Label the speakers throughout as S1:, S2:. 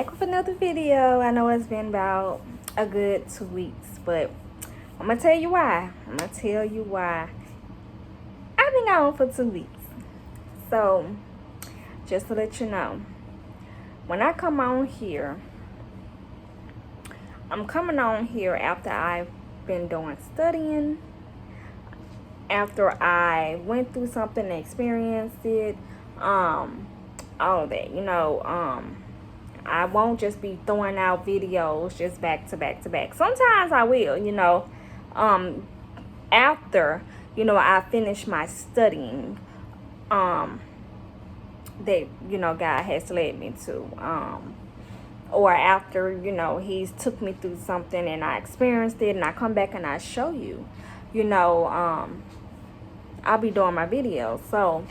S1: back with another video. I know it's been about a good 2 weeks, but I'm gonna tell you why. I've been gone for 2 weeks. So just to let you know, when I come on here, I'm coming on here after I've been doing studying, after I went through something and experienced it, all of that, I won't just be throwing out videos just back to back to back. Sometimes I will, after, I finish my studying, that, God has led me to, or after, he's took me through something and I experienced it and I come back and I show you, I'll be doing my videos. So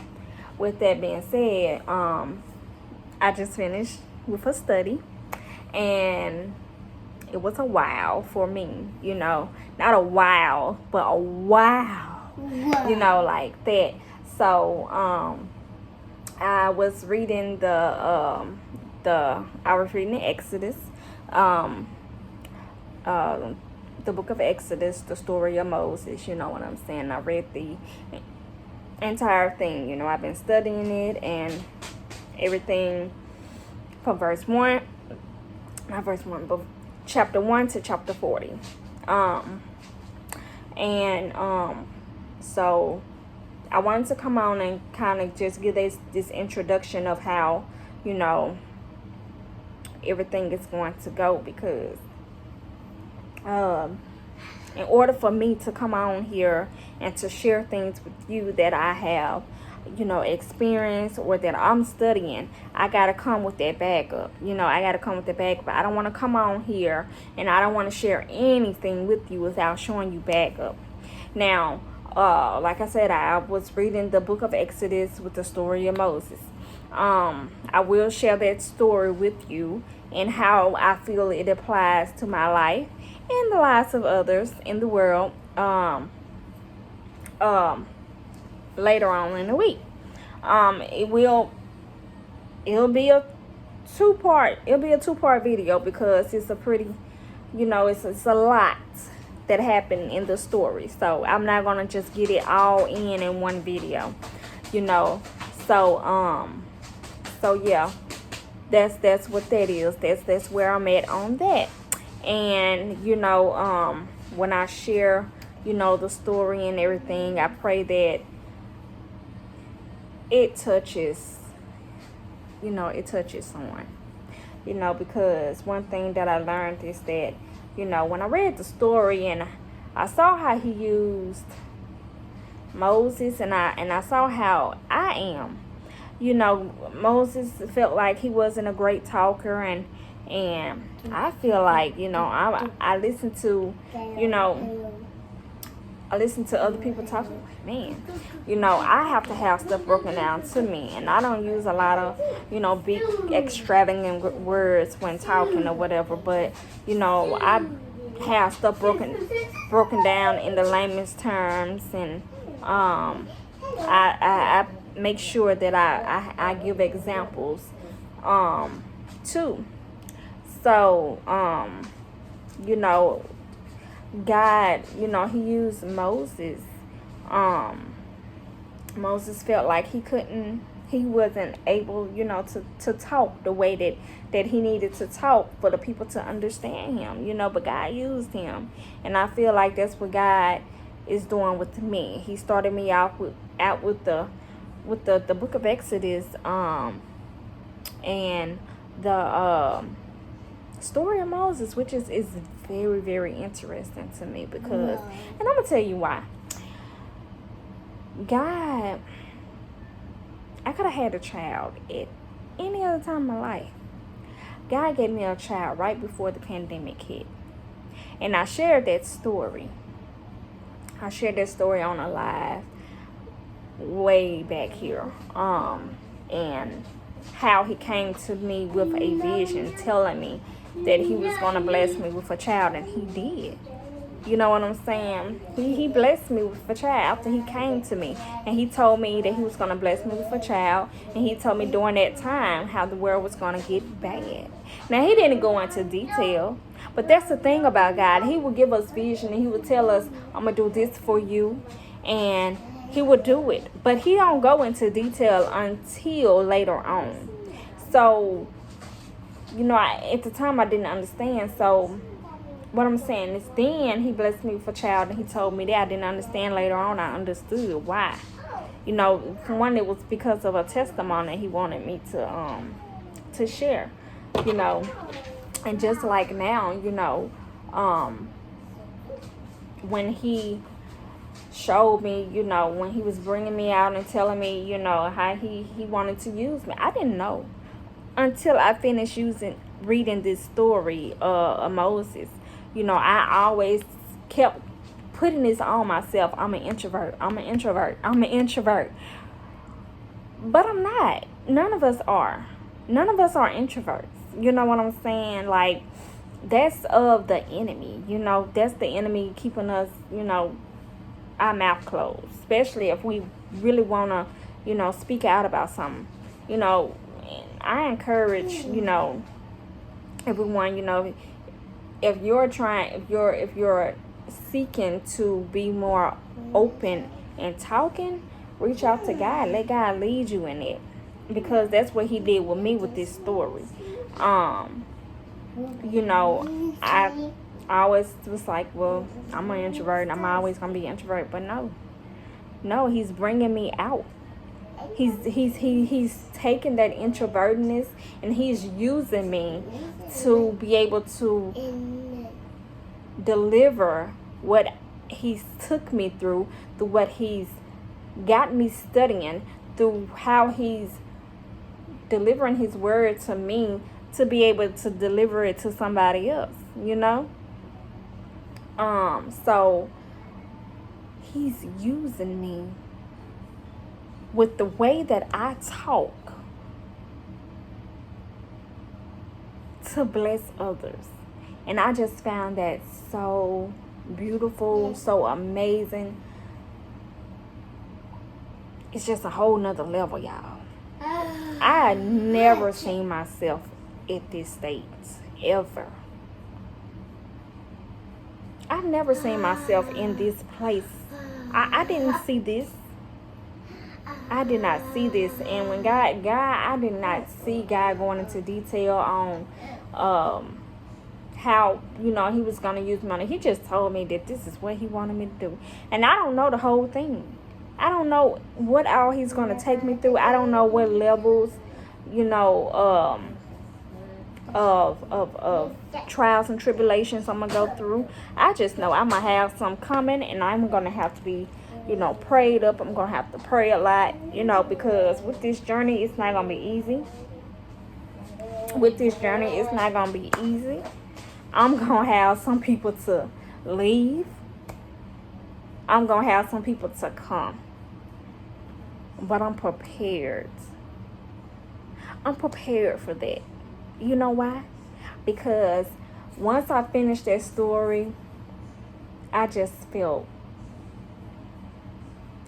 S1: with that being said, I just finished with a study and it was a wow for me, not a wow, but a wow. Like that. So I was reading the Exodus, the book of Exodus, the story of Moses, you know what I'm saying. I read the entire thing, I've been studying it and everything from but chapter 1 to chapter 40. So I wanted to come on and kind of just give this introduction of how, everything is going to go, because in order for me to come on here and to share things with you that I have, experience or that I'm studying, I gotta come with that backup. I gotta come with that backup. I don't want to come on here and I don't want to share anything with you without showing you backup. Now, like I said, I was reading the book of Exodus with the story of Moses. I will share that story with you and how I feel it applies to my life and the lives of others in the world. Later on in the week. It'll be a two-part video, because it's a pretty, it's a lot that happened in the story. So I'm not gonna just get it all in one video, so yeah, that's what that is. That's where I'm at on that. And when I share the story and everything, I pray that it touches someone, because one thing that I learned is that, when I read the story and I saw how he used Moses, and I saw how I am, Moses felt like he wasn't a great talker, and I feel like, I listen to, I listen to other people talking, like, man, I have to have stuff broken down to me, and I don't use a lot of, big extravagant words when talking or whatever, but, I have stuff broken down in the layman's terms, and I make sure that I give examples, too. So, God, he used Moses. Moses felt like he wasn't able, to talk the way that he needed to talk for the people to understand him, but God used him. And I feel like that's what God is doing with me. He started me out with the book of Exodus, and the story of Moses, which is very, very interesting to me, because, and I'm gonna tell you why. God, I could have had a child at any other time in my life. God gave me a child right before the pandemic hit, and I shared that story. I shared that story on a live way back here, and how he came to me with a vision telling me that he was going to bless me with a child, and he did. You know what I'm saying? He blessed me with a child after he came to me. And he told me that he was going to bless me with a child. And he told me during that time how the world was going to get bad. Now, he didn't go into detail, but that's the thing about God. He will give us vision, and he will tell us, I'm going to do this for you, and he will do it. But he don't go into detail until later on. So, at the time I didn't understand. So, what I'm saying is, then he blessed me with a child, and he told me that. I didn't understand. Later on, I understood why. For one, it was because of a testimony he wanted me to share. And just like now, when he showed me, when he was bringing me out and telling me, how he wanted to use me, I didn't know until I finished reading this story of Moses. I always kept putting this on myself. I'm an introvert. But I'm not. None of us are. None of us are introverts. You know what I'm saying? Like, that's of the enemy. That's the enemy keeping us, our mouth closed. Especially if we really want to, speak out about something. I encourage, everyone, if you're seeking to be more open and talking, reach out to God. Let God lead you in it, because that's what he did with me with this story. I always was like, well, I'm an introvert, I'm always gonna be an introvert. But no, he's bringing me out. He's taking that introvertedness, and he's using me to be able to deliver what he's took me through what he's got me studying, through how he's delivering his word to me, to be able to deliver it to somebody else, so he's using me with the way that I talk to bless others. And I just found that so beautiful, so amazing. It's just a whole nother level, y'all. I had never seen myself at this state, ever. I've never seen myself in this place. I didn't see this. I did not see this. And when God, I did not see God going into detail on how, he was going to use money. He just told me that this is what he wanted me to do. And I don't know the whole thing. I don't know what all he's going to take me through. I don't know what levels, of trials and tribulations I'm going to go through. I just know I'm going to have some coming, and I'm going to have to be, prayed up. I'm going to have to pray a lot, because with this journey, it's not going to be easy. With this journey, it's not going to be easy. I'm going to have some people to leave. I'm going to have some people to come. But I'm prepared. I'm prepared for that. You know why? Because once I finished that story, I just felt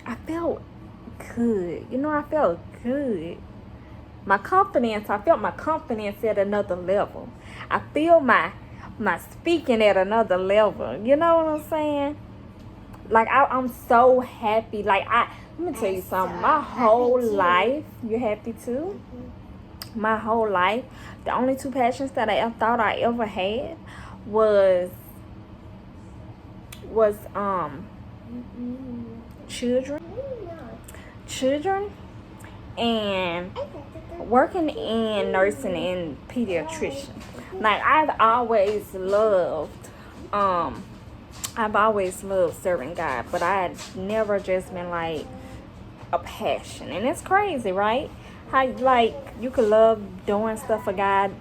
S1: good. I felt good. I felt my confidence at another level. I feel my speaking at another level. You know what I'm saying? Like, I'm so happy. Like, let me tell you something. My whole life, you happy too? My whole life, the only two passions that I thought I ever had was children, and working in nursing and pediatrician. Like, I've always loved serving God, but I had never just been like a passion. And it's crazy, right? How, like, you could love doing stuff for God,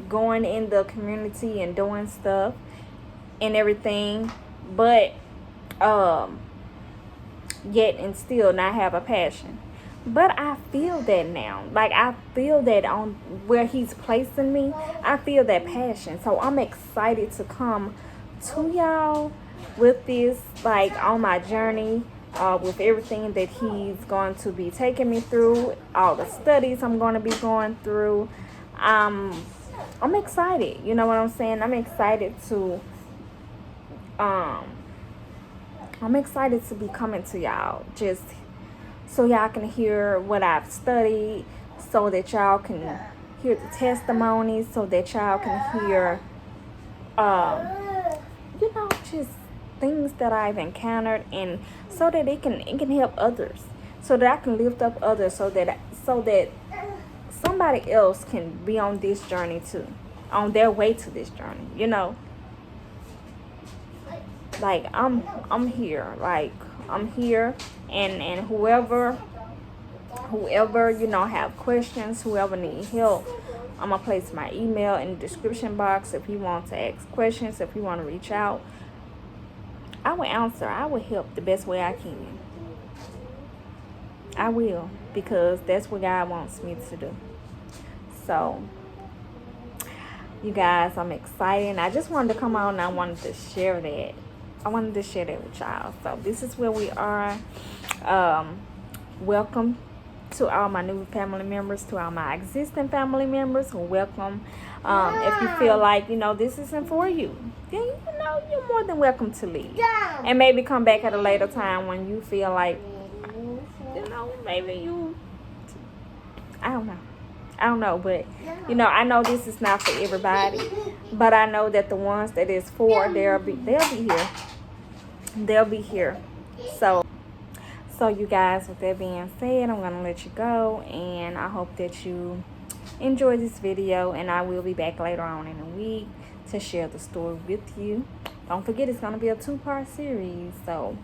S1: going in the community and doing stuff and everything, but yet and still not have a passion. But I feel that now. Like, I feel that on where he's placing me, I feel that passion. So I'm excited to come to y'all with this, like, on my journey with everything that he's going to be taking me through, all the studies I'm going to be going through. I'm excited. You know what I'm saying? I'm excited to be coming to y'all, just so y'all can hear what I've studied, so that y'all can hear the testimonies, so that y'all can hear just things that I've encountered, and so that it can help others, so that I can lift up others, so that somebody else can be on this journey too, on their way to this journey. Like I'm here. Like I'm here, and whoever have questions, whoever need help, I'm gonna place my email in the description box. If you want to ask questions, if you want to reach out, I will answer. I will help the best way I can. I will, because that's what God wants me to do. So, you guys, I'm excited. And I just wanted to come on and I wanted to share that. I wanted to share that with y'all. So, this is where we are. Welcome to all my new family members, to all my existing family members. Welcome. If you feel like, this isn't for you, then, you're more than welcome to leave. And maybe come back at a later time when you feel like, maybe you, I don't know, but, I know this is not for everybody, but I know that the ones that is for, they'll be here. They'll be here. So you guys, with that being said, I'm going to let you go, and I hope that you enjoy this video, and I will be back later on in the week to share the story with you. Don't forget, it's going to be a 2-part series. So,